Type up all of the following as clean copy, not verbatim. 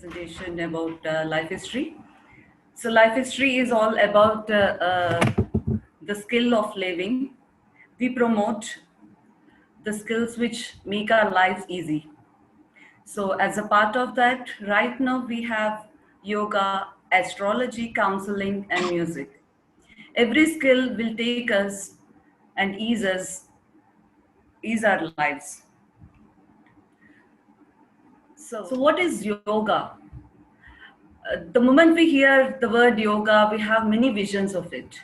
presentation about life history. So life history is all about the skill of living. We promote the skills which make our lives easy. So as a part of that, right now we have yoga, astrology, counseling, and music. Every skill will take us and ease our lives. So what is yoga? The moment we hear the word yoga, we have many visions of it.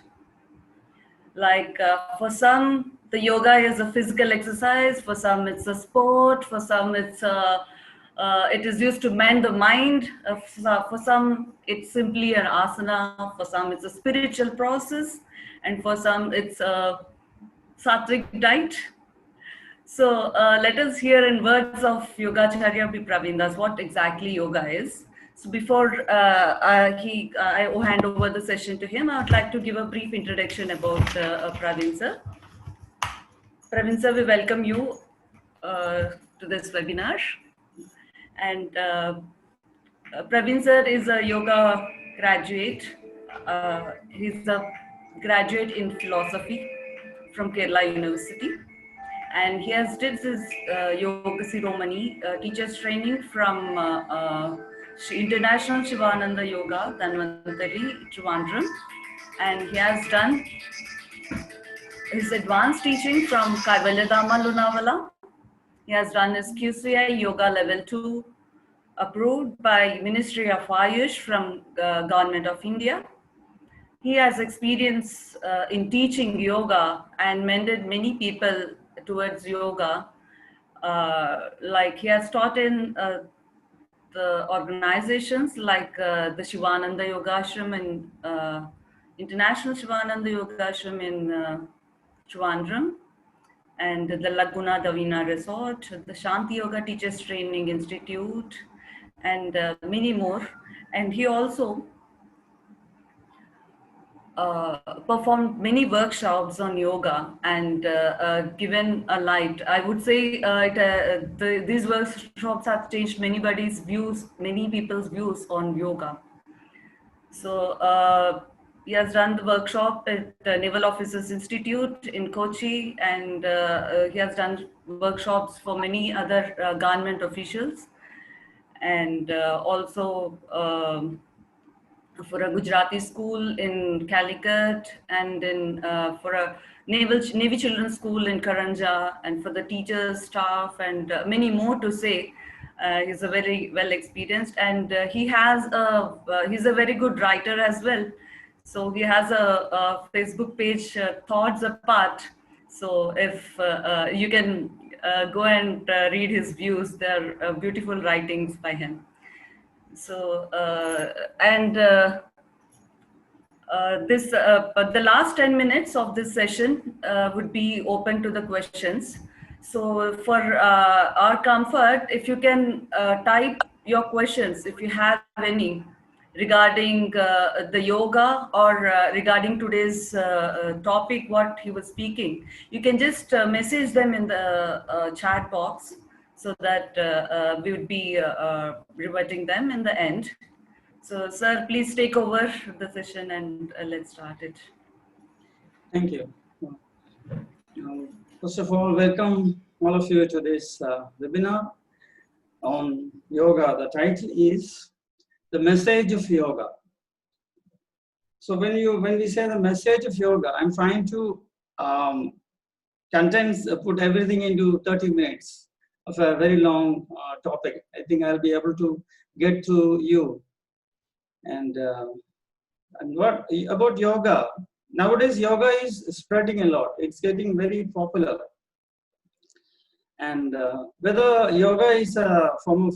Like for some, the yoga is a physical exercise. For some, it's a sport. For some, it is used to mend the mind. For some, it's simply an asana. For some, it's a spiritual process, and for some, it's a sattvic diet. So let us hear in words of Yogacharya B Praveen what exactly yoga is. So before I hand over the session to him, I would like to give a brief introduction about Praveen sir. Praveen sir, we welcome you to this webinar. And Praveen sir is a yoga graduate. He's a graduate in philosophy from Kerala University. And he has did his Yoga Siromani teacher's training from International Shivananda Yoga, Dhanvantari, Trivandrum. And he has done his advanced teaching from Kaivalyadama Lonavala. He has done his QCI Yoga Level 2 approved by Ministry of Ayush from Government of India. He has experience in teaching yoga and mended many people towards yoga. Like he has taught in the organizations like the Shivananda Yogashram and International Shivananda Yogashram in Trivandrum, and the Laguna Davina Resort, the Shanti Yoga Teachers Training Institute, and many more. And he also performed many workshops on yoga and given a light. I would say these workshops have changed many people's views on yoga. So he has run the workshop at Naval Officers Institute in Kochi, and he has done workshops for many other government officials, and also for a Gujarati school in Calicut, and for a Navy Children's School in Karanja, and for the teachers, staff, and many more to say. He's a very well experienced, and he's a very good writer as well. So he has a Facebook page, Thoughts Apart. So if you can go and read his views, they're beautiful writings by him. So but the last 10 minutes of this session would be open to the questions. So for our comfort, if you can type your questions, if you have any, regarding the yoga or regarding today's topic, what he was speaking, you can just message them in the chat box, so that we would be reverting them in the end. So, sir, please take over the session and let's start it. Thank you. First of all, welcome all of you to this webinar on yoga. The title is The Message of Yoga. So when we say the message of yoga, I'm trying to put everything into 30 minutes of a very long topic. I think I'll be able to get to you. And what about yoga? Nowadays, yoga is spreading a lot. It's getting very popular. And whether yoga is a form of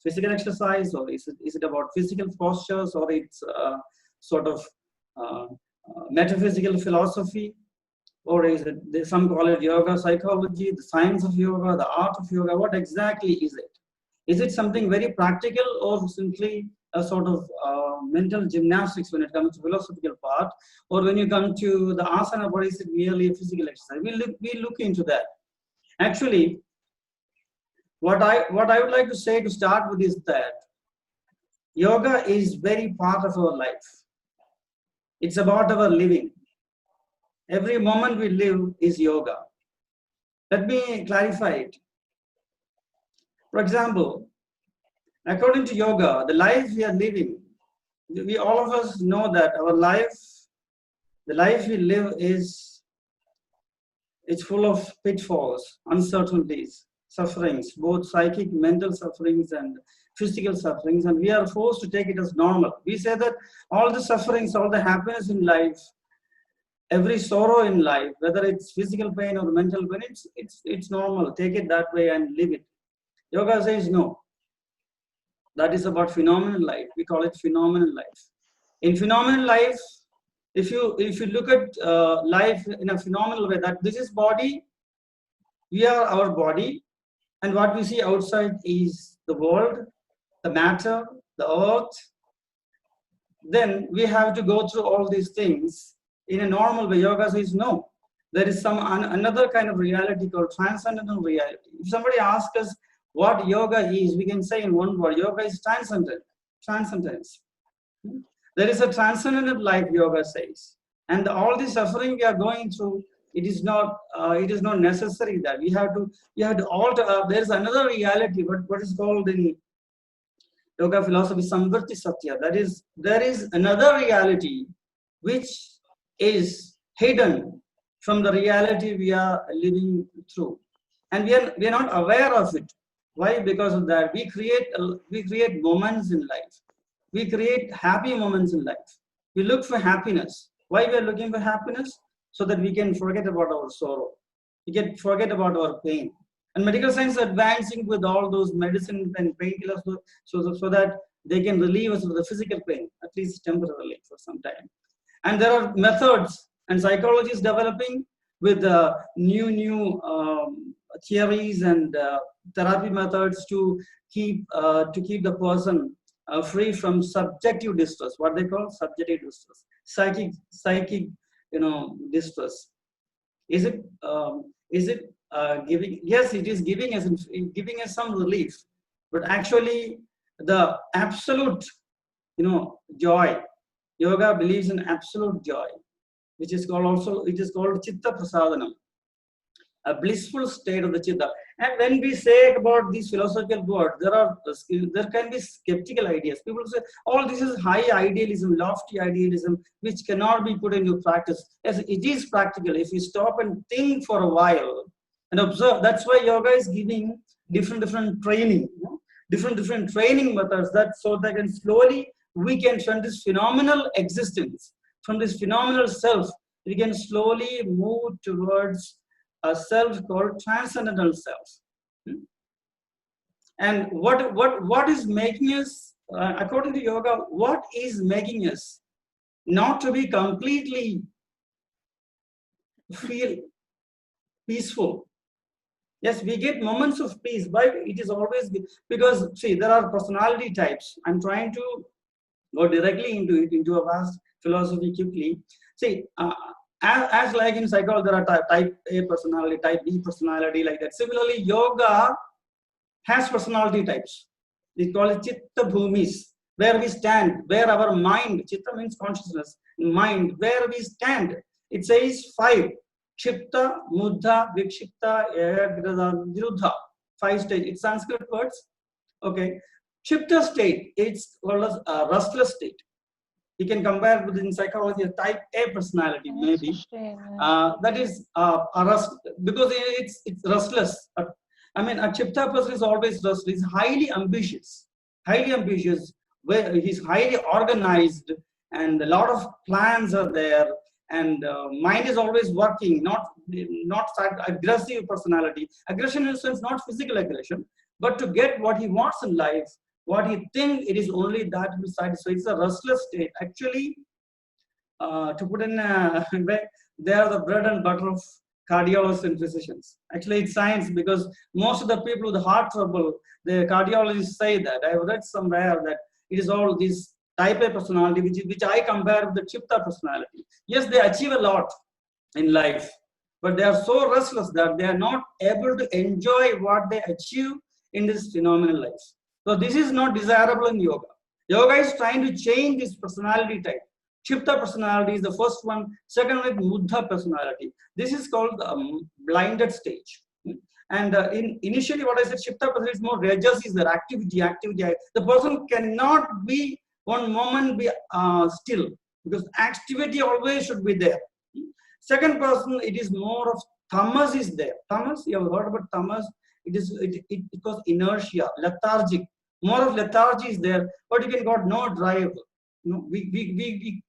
physical exercise, or is it about physical postures, or it's sort of metaphysical philosophy, or is it, some call it yoga psychology, the science of yoga, the art of yoga? What exactly is it? Is it something very practical, or simply a sort of mental gymnastics when it comes to philosophical part, or when you come to the asana, what is it really a physical exercise? We look into that. Actually, what I would like to say to start with is that Yoga is very part of our life. It's about our living. Every moment we live is yoga. Let me clarify it. For example, according to yoga, the life we are living, we all of us know that our life, the life we live is, it's full of pitfalls, uncertainties, sufferings, both psychic, mental sufferings and physical sufferings, and we are forced to take it as normal. We say that all the sufferings, all the happiness in life, every sorrow in life, whether it's physical pain or mental pain, it's normal. Take it that way and live it. Yoga says no. That is about phenomenal life. We call it phenomenal life. In phenomenal life, if you look at life in a phenomenal way, that this is body, we are our body, and what we see outside is the world, the matter, the earth. Then we have to go through all these things in a normal way. Yoga says no. There is another kind of reality called transcendental reality. If somebody asks us what yoga is, we can say in one word, yoga is transcendence. There is a transcendental life, yoga says. And all the suffering we are going through, it is not necessary that we have to alter. There is another reality, what is called in yoga philosophy, Samvarti Satya. That is, there is another reality which is hidden from the reality we are living through. And we are not aware of it. Why? Because of that, we create moments in life. We create happy moments in life. We look for happiness. Why we are looking for happiness? So that we can forget about our sorrow. We can forget about our pain. And medical science is advancing with all those medicine and painkillers so that they can relieve us of the physical pain, at least temporarily for some time. And there are methods, and psychology is developing with new theories and therapy methods to keep the person free from subjective distress, what they call subjective distress, psychic distress. Is it giving? Yes, it is giving us some relief, but actually the absolute joy. Yoga believes in absolute joy, which is called chitta prasadanam, a blissful state of the chitta. And when we say about these philosophical words, there can be skeptical ideas. People say, "Oh, this is high idealism, lofty idealism, which cannot be put into practice." Yes, it is practical if you stop and think for a while and observe. That's why yoga is giving different training, different training methods, that so that can slowly we can, from this phenomenal existence, from this phenomenal self, we can slowly move towards a self called transcendental self. And what is making us, according to yoga, what is making us not to be completely feel peaceful? Yes, we get moments of peace, but it is always because, see, there are personality types. I'm trying to go directly into a vast philosophy quickly. See, as like in psychology, there are type A personality, type B personality, like that. Similarly, yoga has personality types. We call it chitta bhumis, where we stand, where our mind, chitta means consciousness, mind, where we stand. It says 5. Kshipta, Muddha, Vikshipta, Viruddha. 5 stages. It's Sanskrit words. Okay. Kshipta state, it's called as a restless state. You can compare with, in psychology, a type A personality, maybe. That is a rust, because it's restless. I mean, a Kshipta person is always restless. He's highly ambitious, where he's highly organized, and a lot of plans are there. And mind is always working, not aggressive personality. Aggression in a sense, not physical aggression, but to get what he wants in life, what he thinks, it is only that will satisfy. So it's a restless state. Actually, to put in a way, they are the bread and butter of cardiologists and physicians. Actually, it's science, because most of the people with heart trouble, the cardiologists say that. I have read somewhere that it is all this type A personality, which I compare with the Kshipta personality. Yes, they achieve a lot in life, but they are so restless that they are not able to enjoy what they achieve in this phenomenal life. So this is not desirable in yoga. Yoga is trying to change this personality type. Kshipta personality is the first one. Second one is Muddha personality. This is called the blinded stage. And initially, what I said, Kshipta personality is more rajas, is their activity. The person cannot be one moment be still, because activity always should be there. Second person, it is more of tamas is there. Tamas, you have heard about tamas. It was inertia, lethargic. More of lethargy is there, but you can got no drive. No, we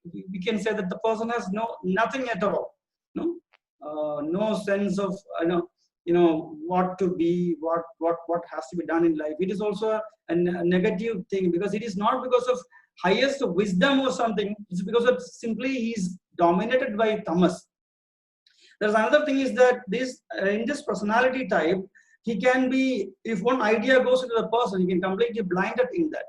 can say that the person has nothing at all. No, no sense of what to be, what has to be done in life. It is also a negative thing, because it is not because of highest wisdom or something. It's because of simply he is dominated by tamas. There's another thing is that this in this personality type, he can be, if one idea goes into the person, he can completely blinded in that.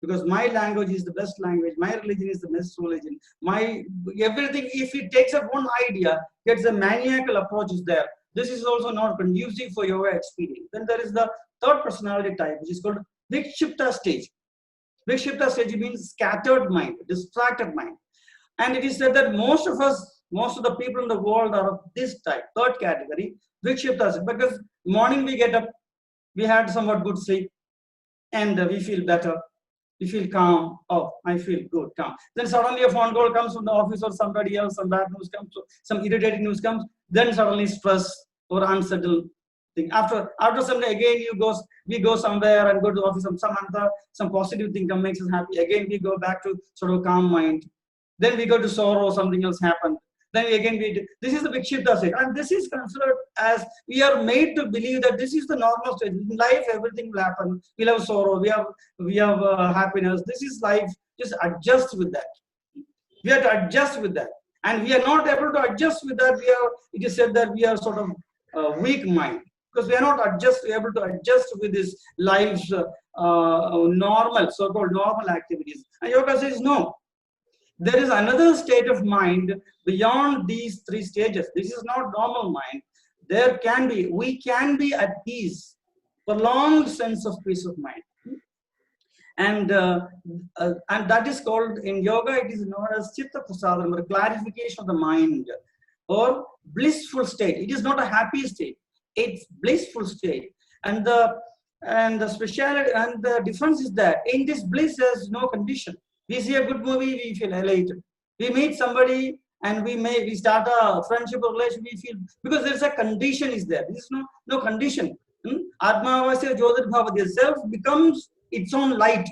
Because my language is the best language, my religion is the best religion, my everything, if he takes up one idea, gets a maniacal approach is there. This is also not conducive for yoga experience. Then there is the third personality type, which is called Vikshipta stage. Vikshipta stage means scattered mind, distracted mind. And it is said that most of the people in the world are of this type, third category, Vikshipta, because morning we get up, we had somewhat good sleep, and we feel better, we feel calm. Oh, I feel good, calm. Then suddenly a phone call comes from the office or somebody else, some bad news comes, some irritating news comes, then suddenly stress or unsettled thing. After some day again we go somewhere and go to the office, some positive thing makes us happy. Again we go back to sort of calm mind. Then we go to sorrow, something else happened. Then again this is the Vikshipta state, and this is considered as, we are made to believe that this is the normal state. In life, everything will happen. We'll have sorrow, we have happiness. This is life. Just adjust with that. We have to adjust with that, and we are not able to adjust with that. It is said that we are sort of weak mind, because we are not able to adjust with this life's normal, so-called normal activities. And yoga says no. There is another state of mind beyond these three stages. This is not normal mind. We can be at peace, prolonged sense of peace of mind. And that is called, in yoga, it is known as chitta prasadam, or clarification of the mind, or blissful state. It is not a happy state, it's blissful state. And the speciality and the difference is that in this bliss there's no condition. We see a good movie, we feel elated. We meet somebody and we start a friendship or relation, we feel, because there's a condition is there. There is no condition. Atmavasya Jyotir Bhava, the self becomes its own light.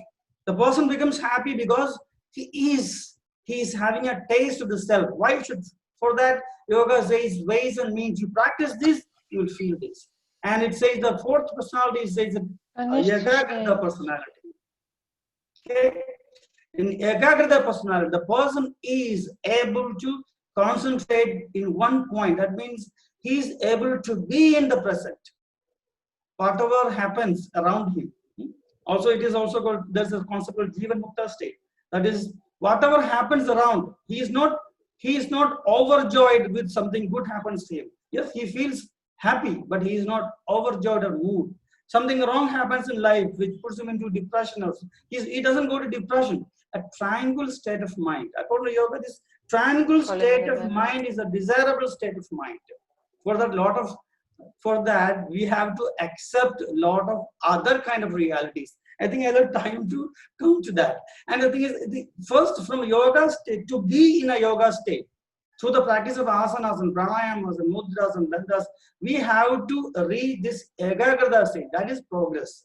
The person becomes happy because he is having a taste of the self. Why should, for that, yoga says ways and means. You practice this, you will feel this. And it says the fourth personality says that Yogacharya personality. Okay. In Yogacharya personality, the person is able to concentrate in one point. That means he is able to be in the present, whatever happens around him. Also, it is also called, there's a concept called Jivan Mukta state. That is, whatever happens around, he is not overjoyed with something good happens to him. Yes, he feels happy, but he is not overjoyed or moved. Something wrong happens in life which puts him into depression. Also, he doesn't go to depression. A tranquil state of mind. According to yoga, this tranquil state of mind is a desirable state of mind. For that, we have to accept a lot of other kind of realities. I think I have time to come to that. And the thing is, first from yoga state, to be in a yoga state, through the practice of asanas and pranayamas and mudras and dandas, we have to reach this Yogacharya state. That is progress.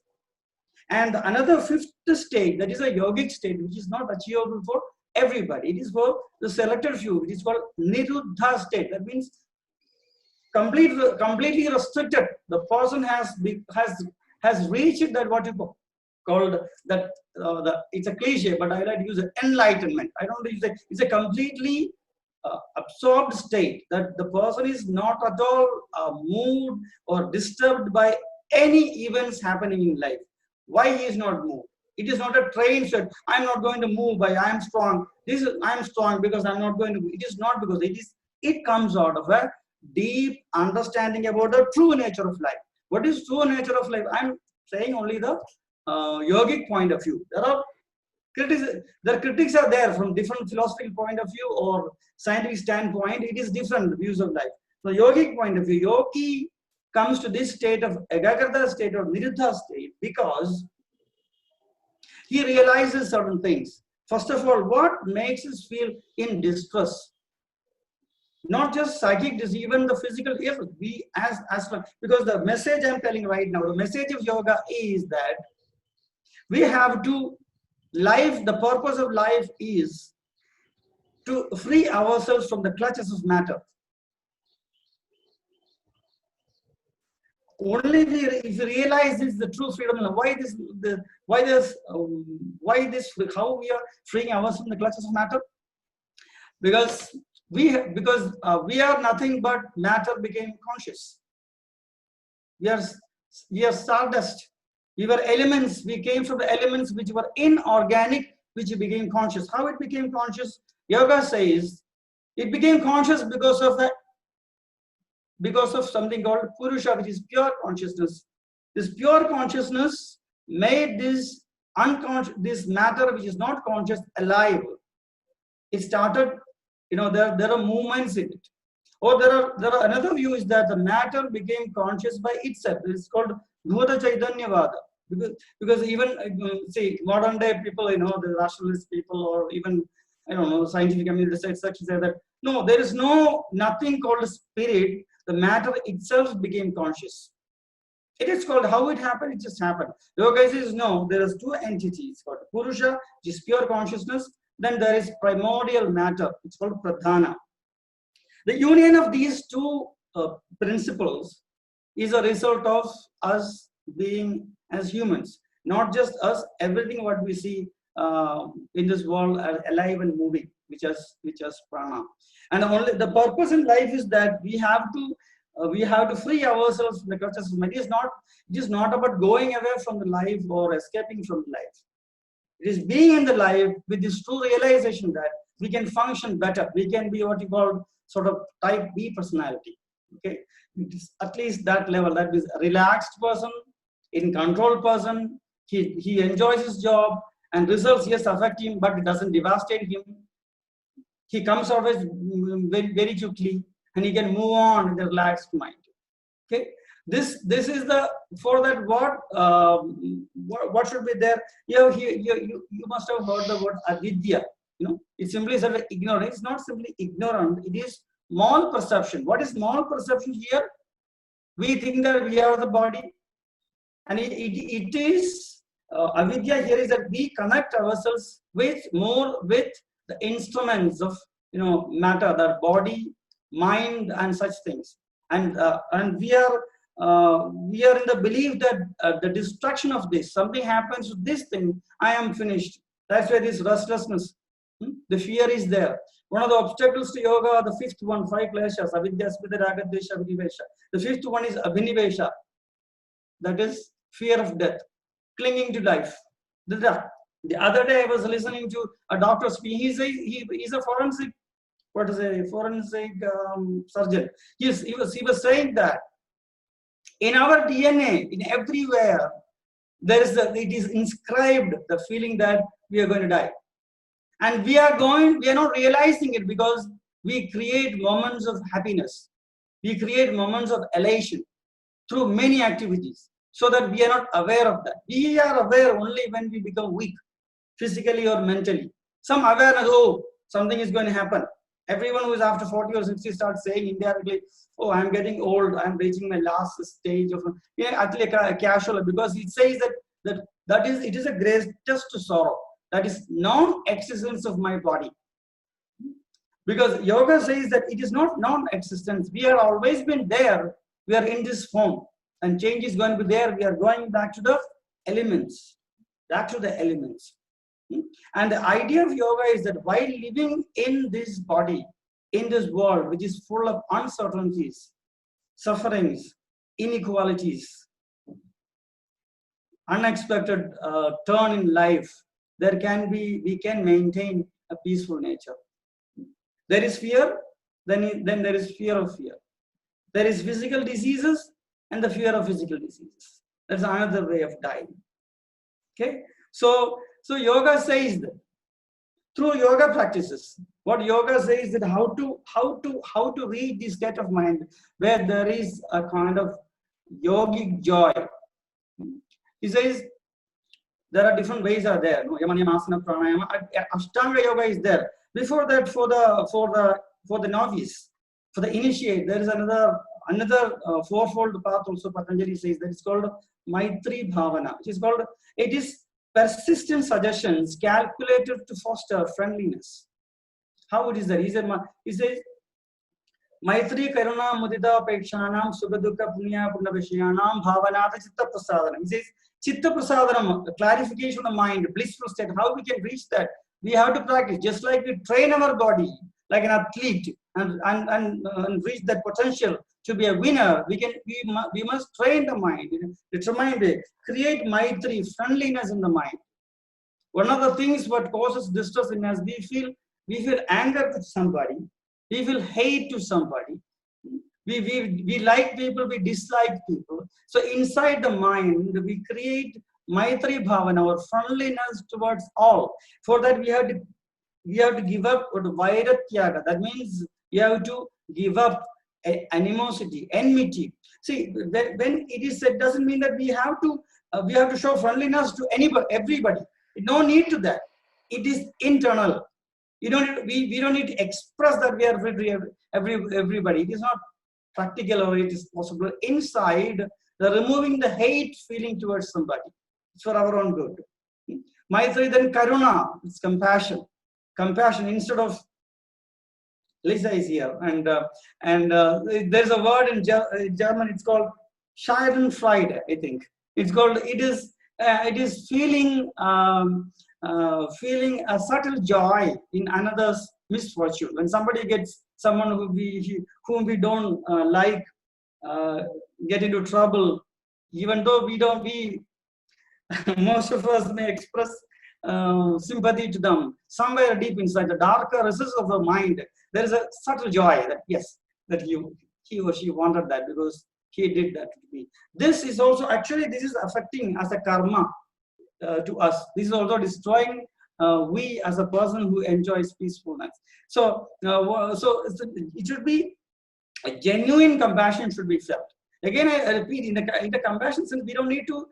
And another fifth state, that is a yogic state, which is not achievable for everybody. It is for the selected few. It is called Niruddha state. That means completely restricted. The person has reached that, what you called that. It's a cliche, but I like to use enlightenment. I don't use it. It's a completely absorbed state, that the person is not at all moved or disturbed by any events happening in life. Why he is not moved? It is not a train set. I'm not going to move by I am strong. I'm strong because I'm not going to move. It is not, because it comes out of a deep understanding about the true nature of life. What is true nature of life? I'm saying only the yogic point of view. There are The critics are there from different philosophical point of view or scientific standpoint. It is different views of life. From the yogic point of view, yogi comes to this state of ekagrata state or niruddha state because he realizes certain things. First of all, what makes us feel in distress? Not just psychic disease, even the physical ill. We as well, because the message I'm telling right now, the message of yoga is that we have to life. The purpose of life is to free ourselves from the clutches of matter. Only if we realize this is the true freedom. Why this? How we are freeing ourselves from the clutches of matter? Because we are nothing but matter became conscious. We are stardust. We were elements. We came from the elements which were inorganic, which became conscious. How it became conscious? Yoga says it became conscious because of something called Purusha, which is pure consciousness. This pure consciousness made this this matter which is not conscious alive. It started, there are movements in it. Or there are another view is that the matter became conscious by itself. It's called Bhuta Chaitanyavada. Because even see modern day people, the rationalist people, or even scientific research say that no, there is nothing called spirit. The matter itself became conscious. It is called how it happened. It just happened. Yoga says no. There is two entities called Purusha, which is pure consciousness. Then there is primordial matter. It's called Pradhana. The union of these two principles is a result of us being as humans, not just us. Everything what we see in this world are alive and moving, which is prana. And only the purpose in life is that we have to free ourselves from the clutches of matter. It is not about going away from the life or escaping from life. It is being in the life with this true realization that we can function better. We can be what you call sort of type B personality. Okay, it is at least that level. That is a relaxed person, in control person. He enjoys his job, and results yes affect him, but it doesn't devastate him. He comes out with very, very quickly, and he can move on with a relaxed mind. Okay, this is the for that what should be there. You must have heard the word avidya. It simply said ignorance. It's not simply ignorant. It is mal perception. What is mal perception here? We think that we are the body, and it is avidya here is that we connect ourselves with the instruments of matter, that body, mind, and such things, and we are in the belief that the destruction of this, something happens to this thing, I am finished. That's why this restlessness, the fear is there. One of the obstacles to yoga, the fifth one, 5 kleshas, avidya, smriti, raga, dvesha, vinivesha. The fifth one is abhinivesha, that is fear of death, clinging to life. The other day I was listening to a doctor speak. He's a forensic, surgeon. He was saying that in our DNA, in everywhere, it is inscribed the feeling that we are going to die. And we are not realizing it because we create moments of happiness. We create moments of elation through many activities so that we are not aware of that. We are aware only when we become weak, physically or mentally. Some awareness, oh, something is going to happen. Everyone who is after 40 or 60 starts saying indirectly, oh, I'm getting old, I'm reaching my last stage of, actually casual, because it says it is a greatest sorrow. That is non-existence of my body. Because yoga says that it is not non-existence. We have always been there. We are in this form. And change is going to be there. We are going back to the elements. And the idea of yoga is that while living in this body, in this world, which is full of uncertainties, sufferings, inequalities, unexpected turn in life, we can maintain a peaceful nature. There is fear, then there is fear of fear. There is physical diseases and the fear of physical diseases. That's another way of dying. Okay, so So yoga says that through yoga practices, what yoga says that how to reach this state of mind where there is a kind of yogic joy. He says there are different ways are there. No, yama niyama, asana, pranayama. Ashtanga yoga is there. Before that, for the novice, for the initiate, there is another fourfold path also. Patanjali says that it's called Maitri Bhavana, which is called, it is persistent suggestions calculated to foster friendliness. How it is that? He says Maitri Karuna Mudita Pekshanam Sugaduka Punya Punavishyanam Bhavanata Chitta Prasadanam. He says Chitta Prasadanam, clarification of the mind, blissful state. How we can reach that? We have to practice, just like we train our body like an athlete and reach that potential to be a winner. We must train the mind, determine it, create Maitri, friendliness in the mind. One of the things what causes distress in us, we feel anger to somebody, we feel hate to somebody, we like people, we dislike people. So inside the mind, we create Maitri Bhavana, or friendliness towards all. For that, we have to give up Vairatyaga. That means you have to give up animosity, enmity. See, when it is said, doesn't mean that we have to show friendliness to everybody. No need to that. It is internal. We don't need to express that we are friendly to everybody. It is not practical, or it is possible. Inside, removing the hate feeling towards somebody. It's for our own good. Maitri, then Karuna, it's compassion. Compassion instead of, Lisa is here, and there's a word in German. It's called Schadenfreude. I think it's called. It is feeling a subtle joy in another's misfortune. When somebody gets someone whom we don't like get into trouble, even though we most of us may express sympathy to them. Somewhere deep inside the darker recesses of the mind, there is a subtle joy that yes, that he or she wanted that because he did that to me. This is also actually, this is affecting as a karma to us. This is also destroying we as a person who enjoys peacefulness. So it should be a genuine compassion should be felt. Again, I repeat, in the compassion sense, we don't need to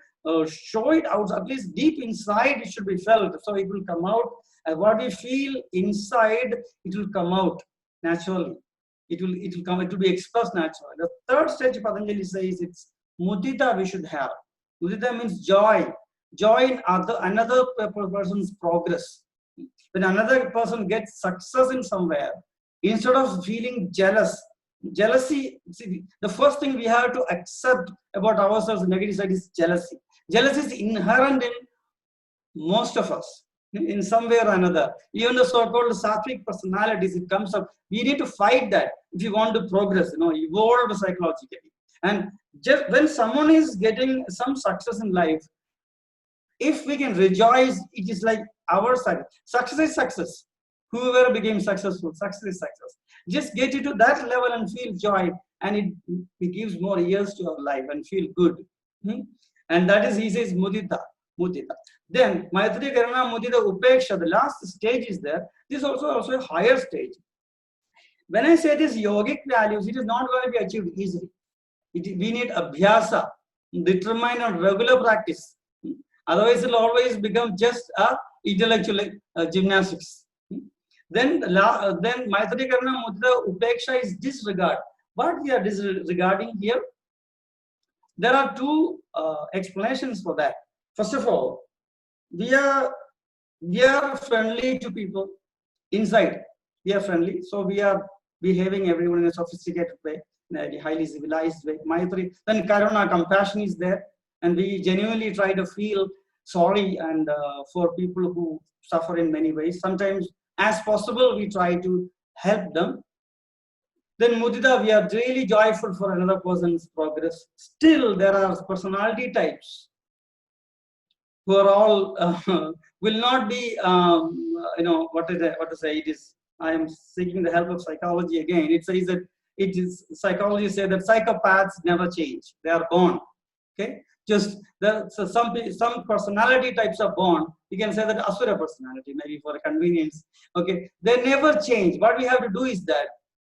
show it out. At least deep inside, it should be felt. So it will come out. And what we feel inside, it will come out naturally. It will be expressed naturally. The third stage, Patanjali says, it's mudita we should have. Mudita means joy. Joy in another person's progress. When another person gets success in somewhere, instead of feeling jealousy, see, the first thing we have to accept about ourselves, the negative side, is jealousy. Jealousy is inherent in most of us, in some way or another. Even the so-called sattvic personalities, it comes up. We need to fight that if you want to progress, evolve psychologically. And just when someone is getting some success in life, if we can rejoice, it is like our success. Success is success. Whoever became successful, success is success. Just get into that level and feel joy, and it gives more years to our life and feel good. And that is, he says, mudita. Then Maitri, Karuna, mudita, upeksha, the last stage is there. This is also a higher stage. When I say these yogic values, it is not going to be achieved easily. We need abhyasa, determined and regular practice. Otherwise, it will always become just a intellectual gymnastics. Then Maitri, Karuna, mudita, upeksha is disregard. What we are disregarding here? There are two explanations for that. First of all, we are friendly to people inside. We are friendly, so we are behaving everyone in a sophisticated way, in a highly civilized way. Maitri, then Karuna, compassion is there, and we genuinely try to feel sorry and for people who suffer in many ways. Sometimes, as possible, we try to help them. Then mudita, we are really joyful for another person's progress. Still, there are personality types who are all will not be, what to say. It is. I am seeking the help of psychology again. It says that psychology says that psychopaths never change. They are born. Okay, just so some personality types are born. You can say that asura personality, maybe for convenience. Okay, they never change. What we have to do is that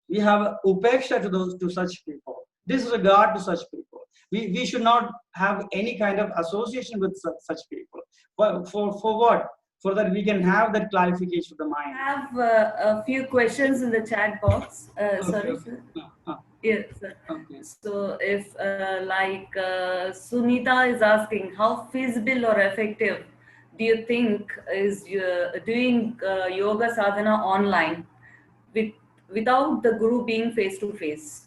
we have upeksha to such people, disregard to such people. We should not have any kind of association with such people. For what? For that we can have that clarification of the mind. I have a few questions in the chat box. Okay, Sorry, okay. sir. Uh, Yes, sir. okay. So if Sunita is asking, how feasible or effective do you think is doing yoga sadhana online with without the guru being face to face?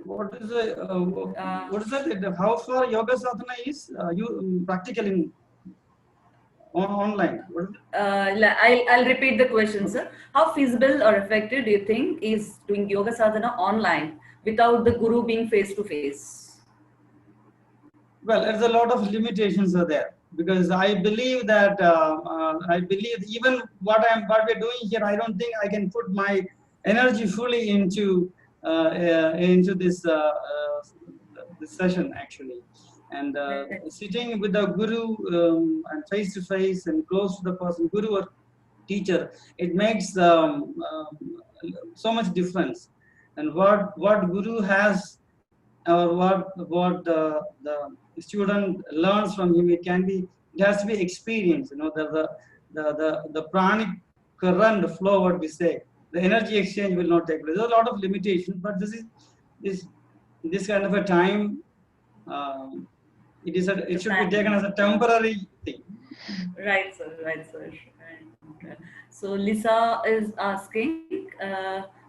What is what is that? How far yoga sadhana is you practical in online? What is it? I'll repeat the question, Okay. sir. How feasible or effective do you think is doing yoga sadhana online without the guru being face to face? Well, there's a lot of limitations are there because I believe that I believe even what we're doing here, I don't think I can put my energy fully into this session actually. And sitting with the guru and face to face and close to the person, guru or teacher, it makes so much difference. And what guru has or what the student learns from him, it has to be experience. The pranic current flow, what we say, the energy exchange will not take place. There's a lot of limitations, but this kind of a time, it should be taken as a temporary thing. Right, sir. Right, sir. Right. So Lisa is asking,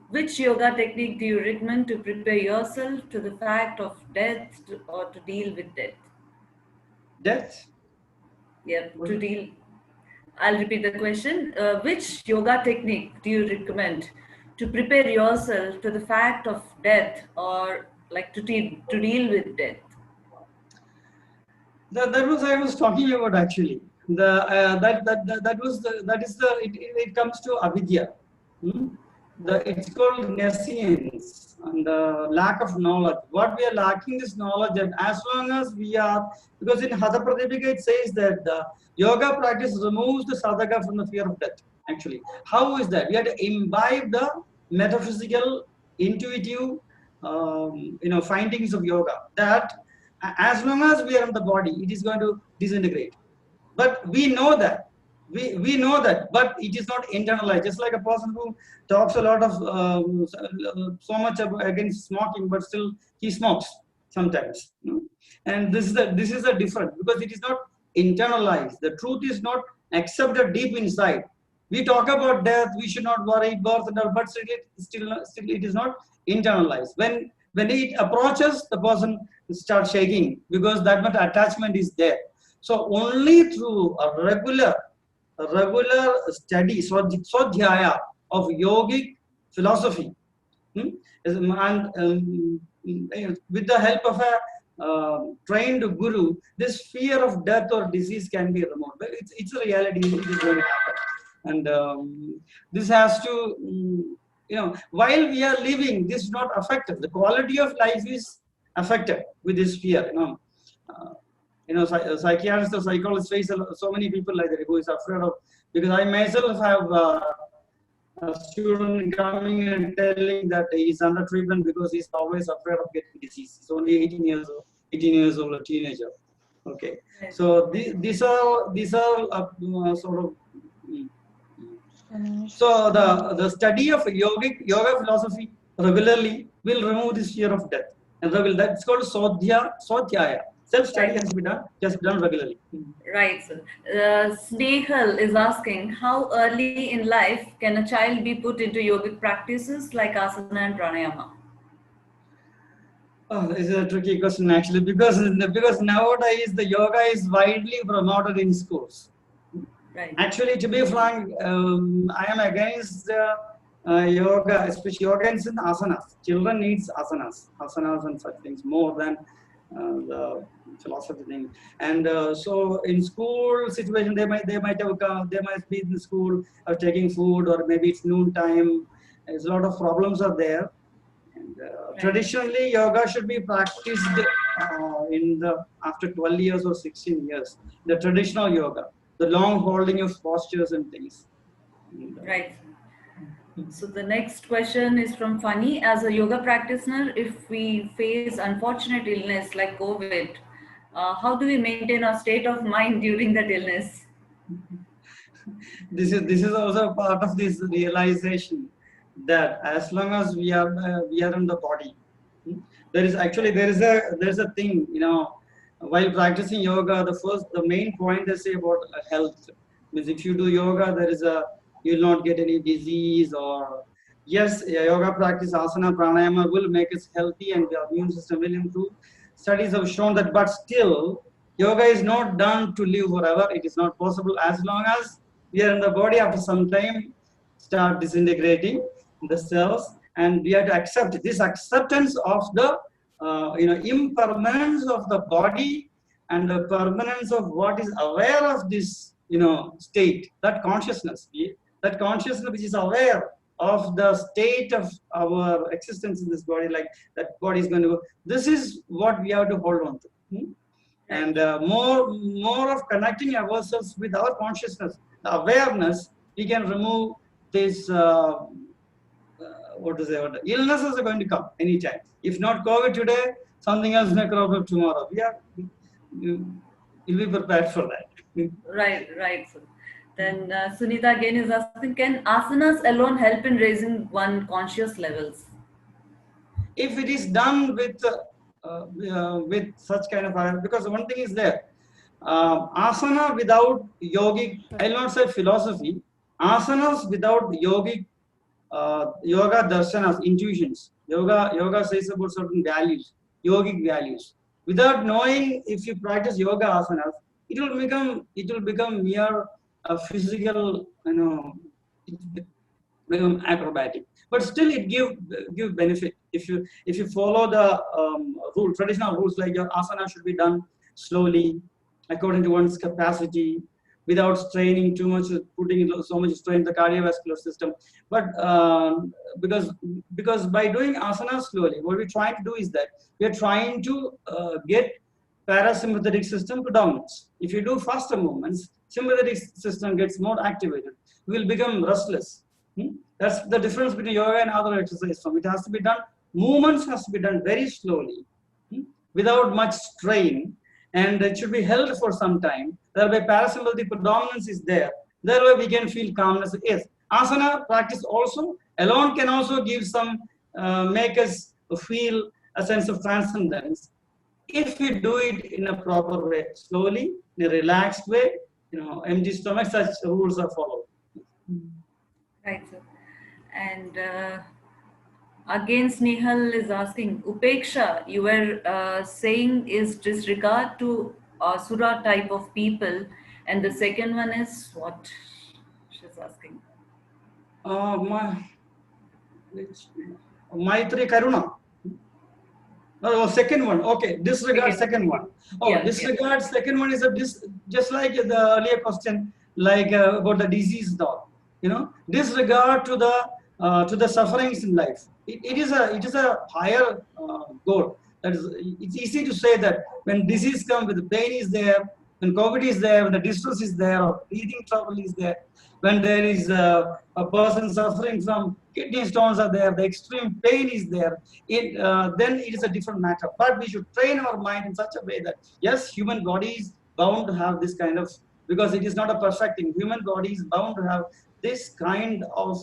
which yoga technique do you recommend to prepare yourself to the fact of death or to deal with death? Death. Yep, What to is it? deal. I'll repeat the question. Which yoga technique do you recommend to prepare yourself to the fact of death or like to deal with death? That was I was talking about actually. That is the it comes to avidya. Hmm? It's called nescience and lack of knowledge. What we are lacking is knowledge, and as long as we are, because in Hatha Pradipika it says that the yoga practice removes the sadhaka from the fear of death. Actually, how is that? We have to imbibe the metaphysical, intuitive, findings of yoga. That as long as we are in the body, it is going to disintegrate. But we know that. We know that, but it is not internalized. Just like a person who talks a lot of so much against smoking, but still he smokes sometimes. And this is a difference because it is not internalized. The truth is not accepted deep inside. We talk about death. We should not worry, birth, and all, but still it is not internalized. When it approaches, the person starts shaking because that much attachment is there. So only through a regular study, swadhyaya of yogic philosophy, and with the help of a trained guru, this fear of death or disease can be removed. But it's a reality. It is going to happen, and this has to, while we are living, this is not affected. The quality of life is affected with this fear. Uh, psychiatrists or psychologists face so many people like that who is afraid of, because I myself have a student coming and telling that he's under treatment because he's always afraid of getting disease. He's only 18 years old, a teenager. Okay, so these are sort of. So the study of yoga philosophy regularly will remove this fear of death, and that's called swadhyaya. Self-study has to be done, just done regularly. Right, sir. Snehal is asking, how early in life can a child be put into yogic practices like asana and pranayama? Oh, this is a tricky question actually, because nowadays the yoga is widely promoted in schools. Right. Actually, to be frank, I am against yoga, especially yoga and asanas. Children needs asanas and such things more than the philosophy thing. And so in school situation, they might be in the school or taking food, or maybe it's noon time. There's a lot of problems are there. And Right. traditionally, yoga should be practiced in the after 12 years or 16 years. The traditional yoga, the long holding of postures and things. And, Right. So the next question is from Funny. As a yoga practitioner, if we face unfortunate illness like COVID, how do we maintain our state of mind during that illness? this is also part of this realization that as long as we are in the body, hmm, there is a thing, while practicing yoga, the main point they say about health means if you do yoga, you'll not get any disease. Or yes, yoga practice, asana, pranayama will make us healthy and the immune system will improve. Studies have shown that, but still yoga is not done to live forever. It is not possible. As long as we are in the body, after some time start disintegrating the cells, and we have to accept this acceptance of the impermanence of the body, and the permanence of what is aware of this state, that consciousness which is aware of the state of our existence in this body, like that body is going to go. This is what we have to hold on to. Right. And more of connecting ourselves with our consciousness, the awareness, we can remove this what to say, illnesses are going to come anytime. If not COVID today, something else may crop up tomorrow. We'll be prepared for that. Right, right. So then Sunita again is asking, can asanas alone help in raising one conscious levels? If it is done with such kind of because one thing is there, asana without yogic, I'll not say philosophy, asanas without yogic yoga darshanas, intuitions. Yoga says about certain values, yogic values. Without knowing, if you practice yoga asanas, it will become mere physical, it become acrobatic. But still, it give benefit if you follow the traditional rules, like your asana should be done slowly, according to one's capacity, without straining too much, putting so much strain in the cardiovascular system. But because by doing asana slowly, what we're trying to do is that we're trying to get parasympathetic system predominance. If you do faster movements, sympathetic system gets more activated. We will become restless. That's the difference between yoga and other exercise form. It has to be done, movements has to be done very slowly, without much strain, and it should be held for some time. Thereby parasympathetic predominance is there. Thereby we can feel calmness. Yes, asana practice also alone can also give some, make us feel a sense of transcendence. If we do it in a proper way, slowly, in a relaxed way, empty stomach, such rules are followed. Right, sir. And again, Snehal is asking, Upeksha, you were saying is disregard to Asura type of people, and the second one is what? She's asking. My Maitri Karuna. Oh, second one. Okay, disregard second one. Oh, Yeah, yeah. disregard second one is just like the earlier question, like about the disease dog. Disregard to the sufferings in life. It is a higher goal. That is, it's easy to say that when disease comes, when the pain is there, when COVID is there, when the distress is there, or breathing trouble is there, when there is a person suffering from kidney stones are there, the extreme pain is there, then it is a different matter. But we should train our mind in such a way that, yes, human body is bound to have this kind of, because it is not a perfect thing. Human body is bound to have this kind of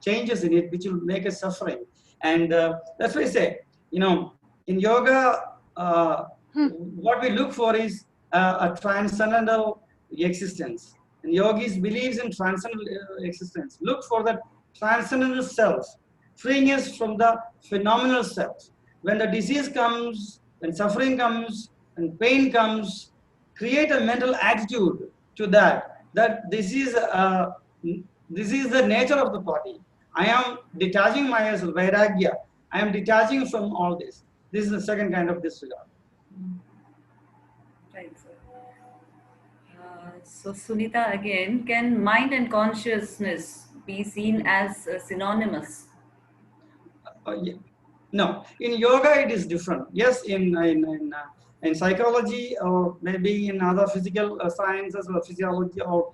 changes in it, which will make us suffering. And that's why I say, in yoga, what we look for is a transcendental existence. And yogis believes in transcendental existence. Look for that transcendental self, freeing us from the phenomenal self. When the disease comes, when suffering comes, when pain comes, create a mental attitude to that this is the nature of the body. I am detaching myself, vairagya. I am detaching from all this. This is the second kind of disregard. Right, sir. So, Sunita again, can mind and consciousness be seen as synonymous? Yeah. No, in yoga it is different. Yes, in psychology or maybe in other physical sciences or physiology or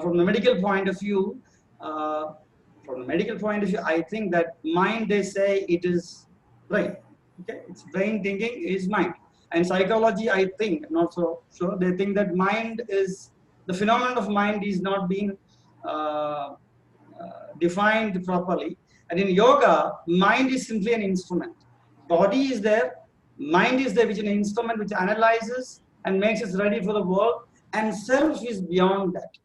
from the medical point of view, uh, I think that mind, they say it is brain. Okay, it's brain thinking is mind. And psychology, I think, not so sure, they think that mind is the phenomenon of mind is not being uh, defined properly. And in yoga, mind is simply an instrument. Body is there, mind is there, which is an instrument which analyzes and makes us ready for the world. And self is beyond that.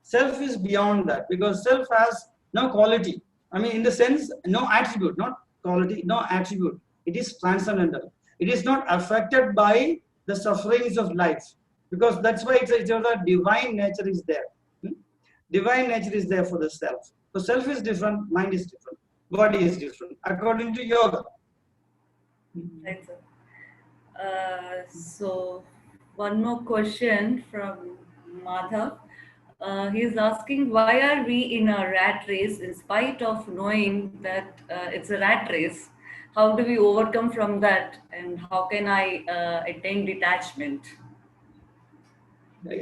Self is beyond that because self has no quality. I mean, in the sense, no attribute, not quality, no attribute. It is transcendental. It is not affected by the sufferings of life because that's why it's a divine nature is there. Hmm? Divine nature is there for the self. So self is different, mind is different, body is different, according to yoga. Right, sir. So, one more question from Madhav. He's asking, why are we in a rat race in spite of knowing that it's a rat race? How do we overcome from that? And how can I attain detachment?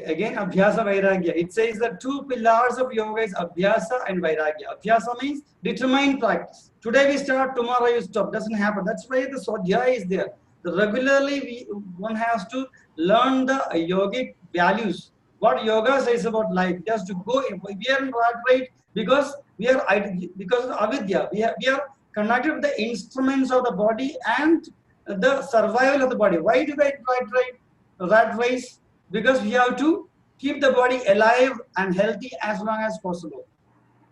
Again, Abhyasa Vairagya. It says the two pillars of yoga is Abhyasa and Vairagya. Abhyasa means determined practice. Today we start, tomorrow you stop. Doesn't happen. That's why the Swadhyaya is there. So regularly, one has to learn the yogic values. What yoga says about life. Just to go. We are in rat race because because of avidya. We are connected with the instruments of the body and the survival of the body. Why do we rat race? Because we have to keep the body alive and healthy as long as possible.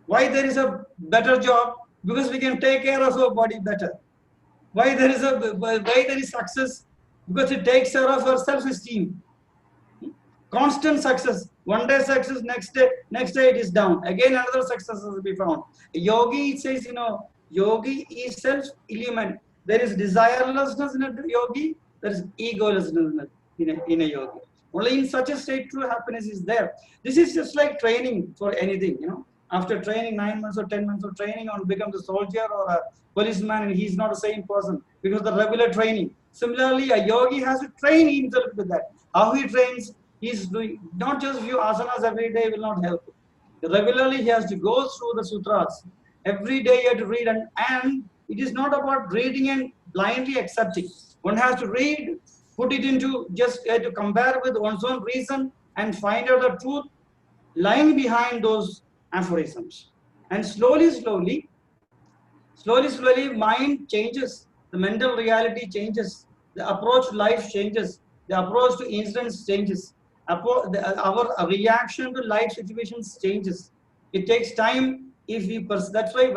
Why there is a better job? Because we can take care of our body better. Why there is success? Because it takes care of our self-esteem. Constant success. One day success, next day it is down. Again another success will be found. Yogi says, yogi is self-illumined. There is desirelessness in a yogi. There is egolessness in a yogi. Only in such a state true happiness is there. This is just like training for anything. After training 9 months or 10 months of training on become the soldier or a policeman, and he's not the same person because the regular training. Similarly, a yogi has to train himself with that. How he trains, he's doing not just few asanas every day will not help. Regularly, he has to go through the sutras. Every day, you have to read, and it is not about reading and blindly accepting. One has to read, put it into just to compare with one's own reason and find out the truth lying behind those aphorisms. And slowly, mind changes. The mental reality changes. The approach to life changes. The approach to incidents changes. Our reaction to life situations changes. It takes time if we that's why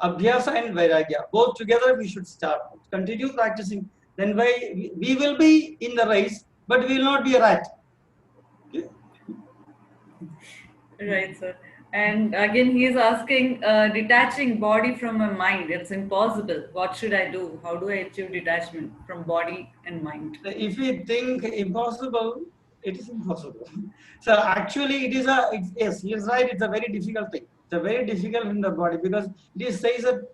Abhyasa and Vairagya, both together we should start. Continue practicing. Then we will be in the race, but we will not be a rat. Okay? Right, sir. And again, he is asking, detaching body from my mind. It's impossible. What should I do? How do I achieve detachment from body and mind? If we think impossible, it is impossible. So actually, yes, he is right. It's a very difficult thing. It's a very difficult in the body because it says that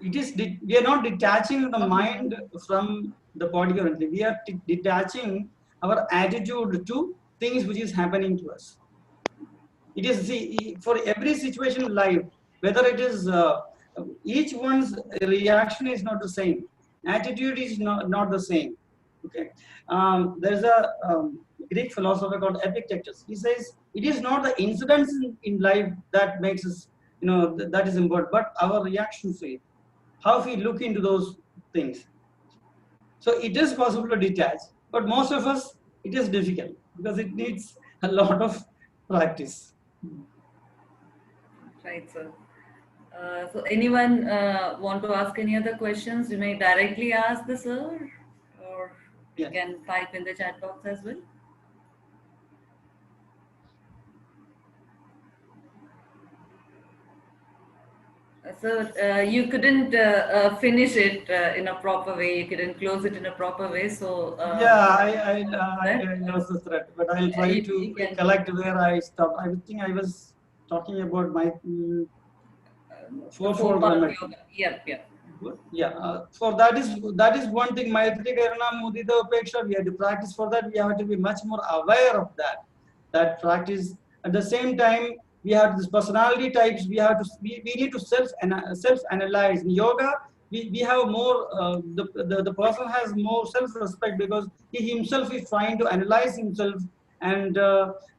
we are not detaching the mind from the body or anything. We are detaching our attitude to things which is happening to us. It is for every situation in life, whether it is each one's reaction is not the same, attitude is not the same. Okay, there's a Greek philosopher called Epictetus. He says it is not the incidents in life that makes us, that is important, but our reaction to it, how we look into those things. So it is possible to detach, but most of us it is difficult because it needs a lot of practice. Right, sir. So anyone want to ask any other questions? You may directly ask the sir, or you Yes. can type in the chat box as well. So you couldn't finish it in a proper way. You couldn't close it in a proper way. So Yeah, that I lost the thread, but I'll try to you can. recollect where I stopped. I think I was talking about my the four fourfold part of remedy. yoga. Yep, yep. Yeah, for that is one thing. Maitri Karuna Mudita Upeksha. We have to practice for that. We have to be much more aware of that practice. At the same time, we have this personality types. We need to self analyze. In yoga, we have more. The person has more self respect because he himself is trying to analyze himself and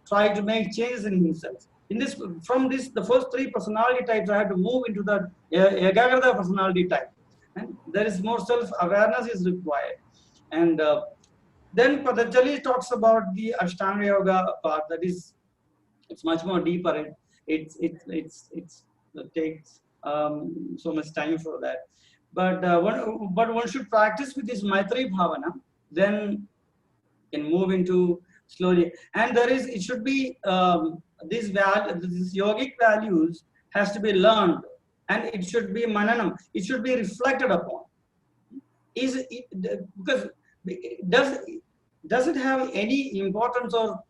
try to make changes in himself. In this, from this, the first three personality types, I have to move into the Ekagrata personality type, and there is more self-awareness is required. And then Patanjali talks about the Ashtanga Yoga part. That is, it's much more deeper. It takes so much time for that. But one should practice with this Maitri Bhavana. Then can move into slowly. And there is, it should be these yogic values has to be learned, and it should be mananam. It should be reflected upon. Is it, because does does it have any importance or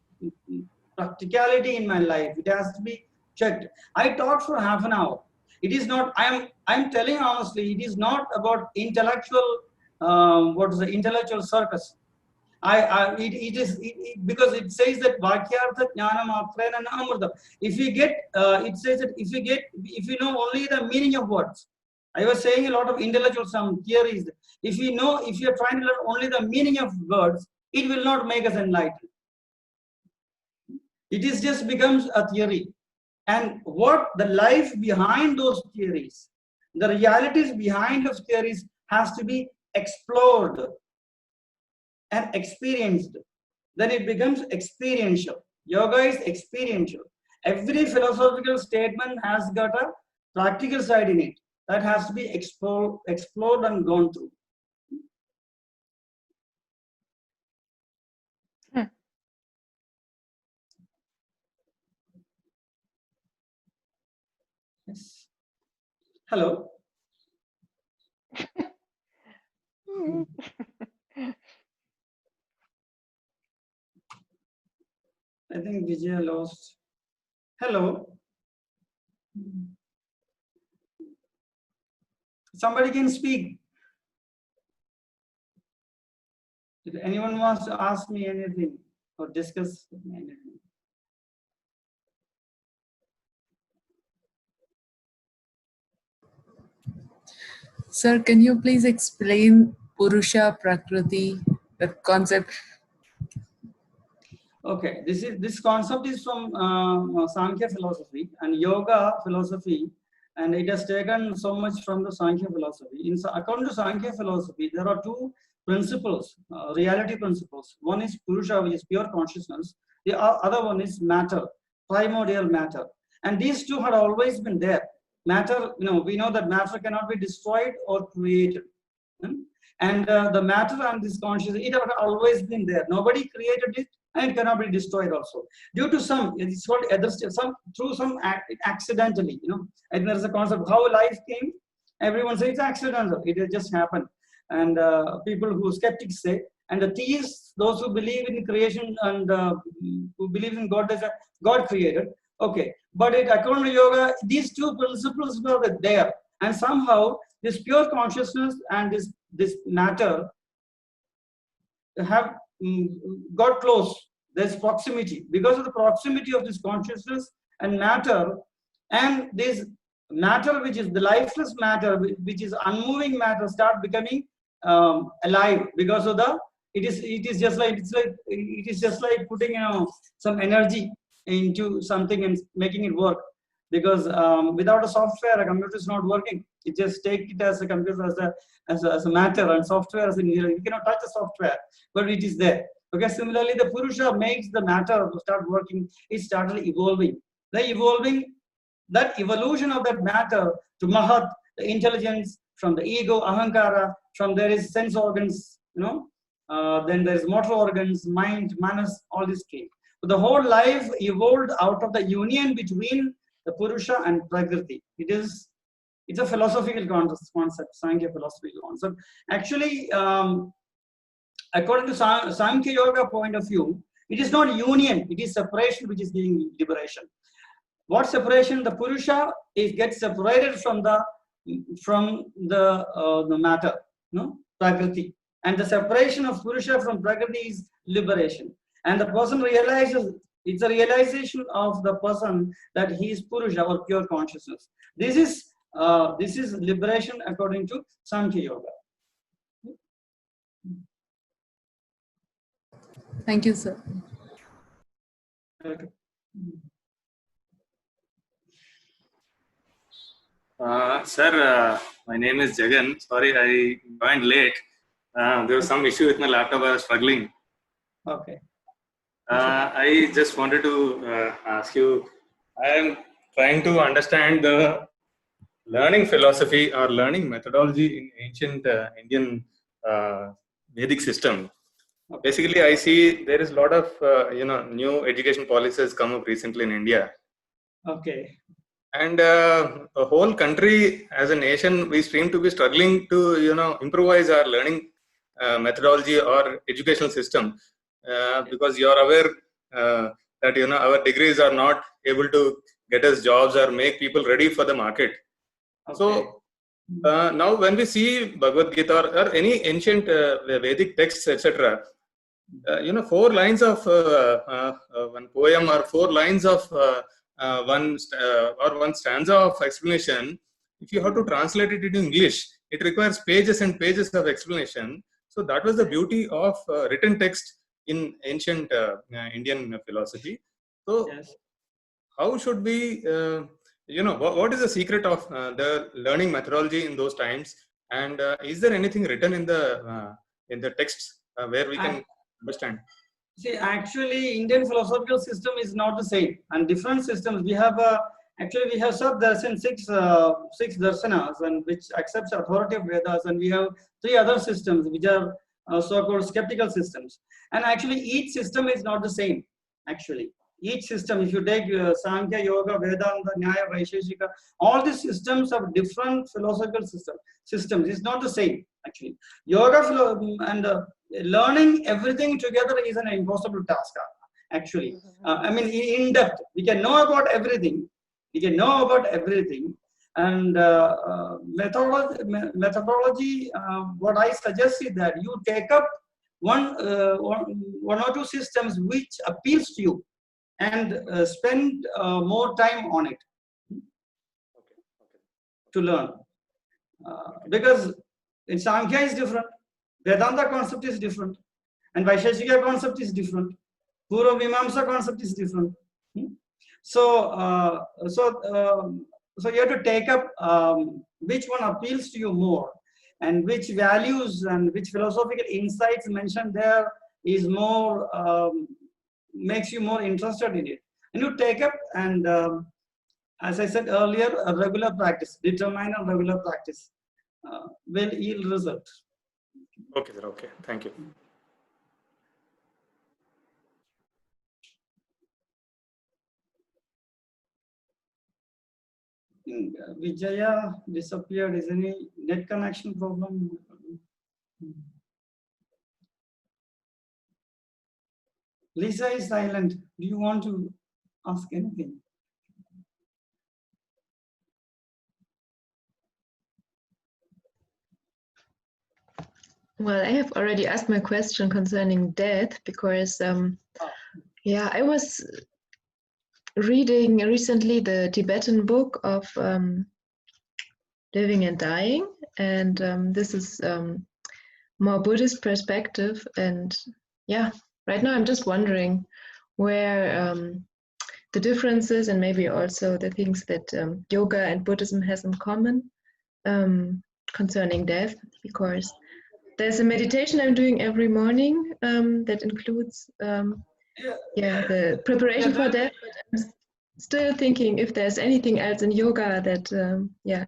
practicality in my life? It has to be checked. I talked for half an hour. It is not. I'm telling honestly. It is not about intellectual. What is the intellectual circus? Because it says that Vakyartha Jnanam Aprena Amrita. If we get, it says that if we know only the meaning of words. I was saying a lot of intellectual some theories. If we are trying to learn only the meaning of words, it will not make us enlightened. It is just becomes a theory. And what the life behind those theories, the realities behind those theories has to be explored and experienced. Then it becomes experiential. Yoga is experiential. Every philosophical statement has got a practical side in it that has to be explored and gone through. Yes. Hello. I think Vijay lost. Hello. Somebody can speak. If anyone wants to ask me anything or discuss anything. Sir, can you please explain Purusha Prakriti, the concept? Okay, this concept is from Sankhya philosophy and yoga philosophy, and it has taken so much from the Sankhya philosophy. According to Sankhya philosophy, there are two principles, reality principles. One is Purusha, which is pure consciousness. The other one is matter, primordial matter. And these two had always been there. Matter, we know that matter cannot be destroyed or created. And the matter and this consciousness, it had always been there. Nobody created it, and it cannot be destroyed also. Due to it's called through some accidentally, and there's a concept how life came. Everyone says it's accidental, it just happened. And people who skeptics say, and the theists, those who believe in creation and who believe in God, God created. Okay, but according to yoga, these two principles were there, and somehow this pure consciousness and this matter have got close. There's proximity. Because of the proximity of this consciousness and matter, and this matter, which is the lifeless matter, which is unmoving matter, start becoming alive. Because of it is just like putting some energy into something and making it work. Because without a software, a computer is not working. You just take it as a computer, as a matter, and software as you cannot touch the software, but it is there. Okay. Similarly, the Purusha makes the matter start working. It started evolving. That evolution of that matter to Mahat, the intelligence, from the ego, Ahankara, from there is sense organs, then there is motor organs, mind, manas, all this came. So the whole life evolved out of the union between the Purusha and Prakriti. It's a philosophical concept, Sankhya philosophical concept. Actually, according to Sankhya Yoga point of view, it is not union, it is separation which is giving liberation. What separation? The Purusha is gets separated from the matter, no, Prakriti. And the separation of Purusha from Prakriti is liberation. And the person realizes, it's a realization of the person that he is Purusha or pure consciousness. This is liberation according to Sankhya Yoga. Thank you, sir. Okay. Sir, my name is Jagan. Sorry, I joined late. There was some issue with my laptop. I was struggling. Okay. I just wanted to ask you, I am trying to understand the learning philosophy or learning methodology in ancient Indian Vedic system. Okay. Basically, I see there is a lot of new education policies come up recently in India. Okay. And the whole country as a nation, we seem to be struggling to improvise our learning methodology or educational system, because you are aware that our degrees are not able to get us jobs or make people ready for the market. Okay. So now when we see Bhagavad Gita or any ancient Vedic texts, etc., 4 lines of one poem or 4 lines of one stanza of explanation, if you have to translate it into English, it requires pages and pages of explanation. So that was the beauty of written text in ancient Indian philosophy. So Yes. how should we, what is the secret of the learning methodology in those times? And is there anything written in the texts where we can understand? See, actually, Indian philosophical system is not the same, and different systems. We have actually we have sub-darshan, six darsanas, and which accepts authority of Vedas, and we have 3 other systems which are so-called skeptical systems. And actually, each system is not the same. Actually, each system, if you take Sankhya, Yoga, Vedanta, Nyaya, Vaisheshika, all these systems have different philosophical systems. It's not the same. Actually, yoga and learning everything together is an impossible task. Actually, I mean, in depth, we can know about everything. We can know about everything, and methodology. What I suggest is that you take up one or 2 systems which appeals to you, and spend more time on it to learn, because in Sankhya is different, Vedanta concept is different, and Vaisheshika concept is different, Purva Mimamsa concept is different. So you have to take up which one appeals to you more, and which values and which philosophical insights mentioned there is more makes you more interested in it, and you take up, and as I said earlier, a regular practice, determine a regular practice will yield result. Okay, sir. Okay, thank you. Vijaya disappeared. Is any net connection problem? Lisa is silent. Do you want to ask anything? Well, I have already asked my question concerning death because, yeah, I was reading recently the Tibetan book of Living and Dying, and this is more Buddhist perspective. And yeah, right now I'm just wondering where the differences and maybe also the things that yoga and Buddhism has in common concerning death, because there's a meditation I'm doing every morning that includes the preparation for death, but I'm still thinking if there's anything else in yoga that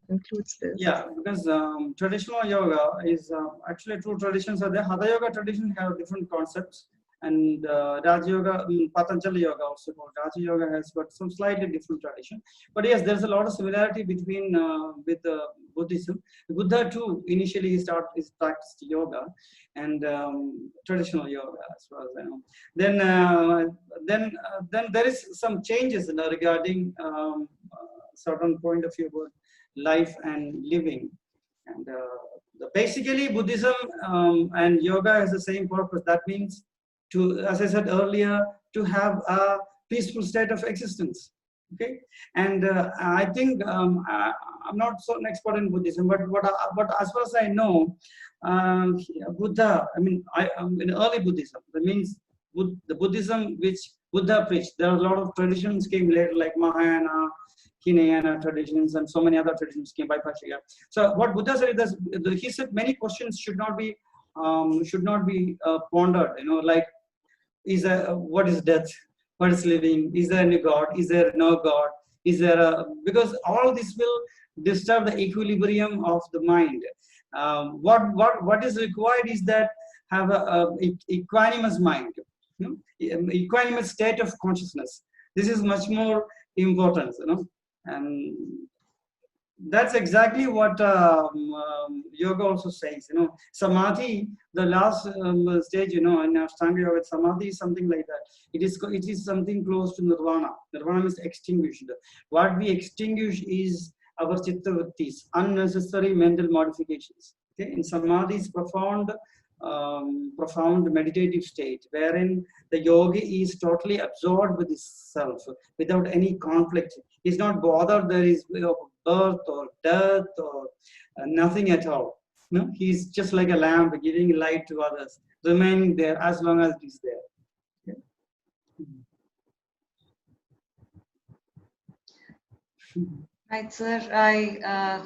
includes this. Yeah, because traditional yoga is actually 2 traditions are there. Hatha yoga tradition have different concepts, and Raja Yoga, Patanjali Yoga also called Raja Yoga has got some slightly different tradition. But yes, there's a lot of similarity between with Buddhism. Buddha too initially he practiced yoga and traditional yoga as far as I know. Then there is some changes regarding certain point of view about life and living. And basically Buddhism and yoga has the same purpose. That means to, as I said earlier, to have a peaceful state of existence. Okay, and I think I'm not so an expert in Buddhism, but as far as I know, Buddha. I mean, in early Buddhism. That means the Buddhism which Buddha preached. There are a lot of traditions came later, like Mahayana, Hinayana traditions, and so many other traditions came by Pachaga. So what Buddha said is that he said many questions should not be pondered. You know, like what is death? What is living? Is there any God? Is there no God? Is there because all this will disturb the equilibrium of the mind. What is required is that have a equanimous mind, you know, equanimous state of consciousness. This is much more important, you know, and that's exactly what yoga also says. You know, samadhi, the last stage, you know, in Ashtanga yoga, samadhi is something like that. It is something close to nirvana. Nirvana is extinguished. What we extinguish is our chitta vrittis, unnecessary mental modifications. Okay, in samadhi is profound meditative state wherein the yogi is totally absorbed with his self without any conflict. He's not bothered there is birth or death or nothing at all. No, he's just like a lamp giving light to others, remaining there as long as it is there. Okay. Right, sir. I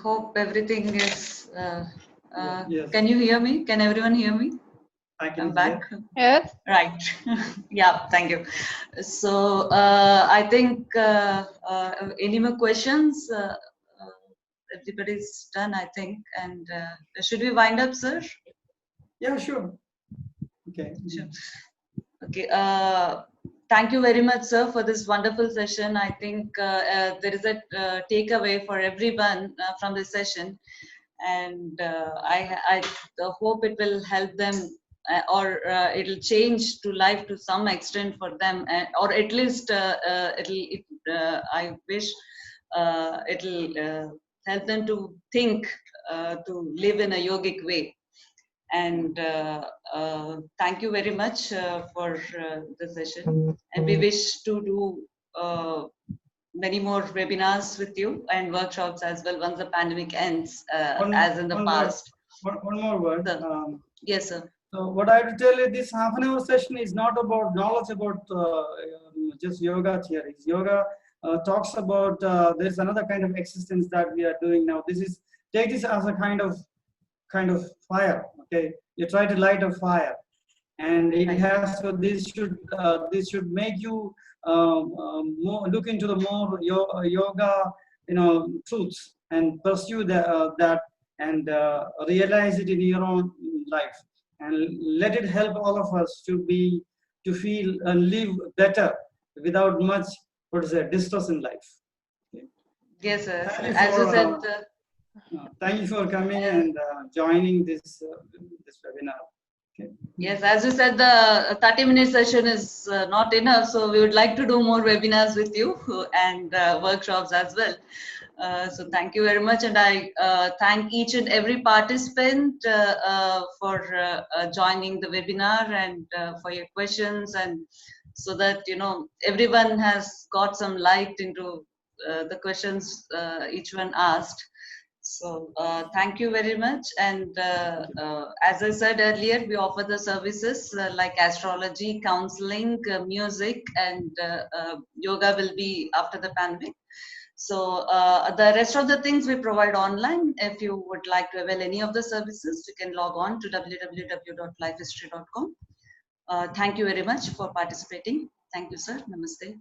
hope everything is. Yes. Can you hear me? Can everyone hear me? I'm back. Yes. Right. Yeah. Thank you. So I think any more questions? Everybody's done, I think. And should we wind up, sir? Yeah, sure. Okay. Sure. Okay. Thank you very much, sir, for this wonderful session. I think there is a takeaway for everyone from this session, and I hope it will help them, or it'll change to life to some extent for them, or at least I wish it'll help them to think, to live in a yogic way. And thank you very much for the session, and we wish to do many more webinars with you and workshops as well once the pandemic ends, as in the past. One more word. Yes, sir. So what I have to tell you, this half-an-hour session is not about knowledge about just yoga theories. Yoga talks about there's another kind of existence that we are doing now. Take this as a kind of fire. Okay, you try to light a fire, and it has. So this should make you more look into the more yoga, you know, truths and pursue that and realize it in your own life, and let it help all of us to feel and live better without much distress in life. Okay. Yes, sir. As you said. Thank you for coming and joining this webinar. Okay. Yes, as you said, the 30-minute session is not enough, so we would like to do more webinars with you and workshops as well. So thank you very much, and I thank each and every participant for joining the webinar and for your questions, and so that, you know, everyone has got some light into the questions each one asked. So thank you very much. And as I said earlier, we offer the services like astrology, counseling, music, and yoga will be after the pandemic. So the rest of the things we provide online. If you would like to avail any of the services, you can log on to www.lyfistry.com. Thank you very much for participating. Thank you, sir. Namaste.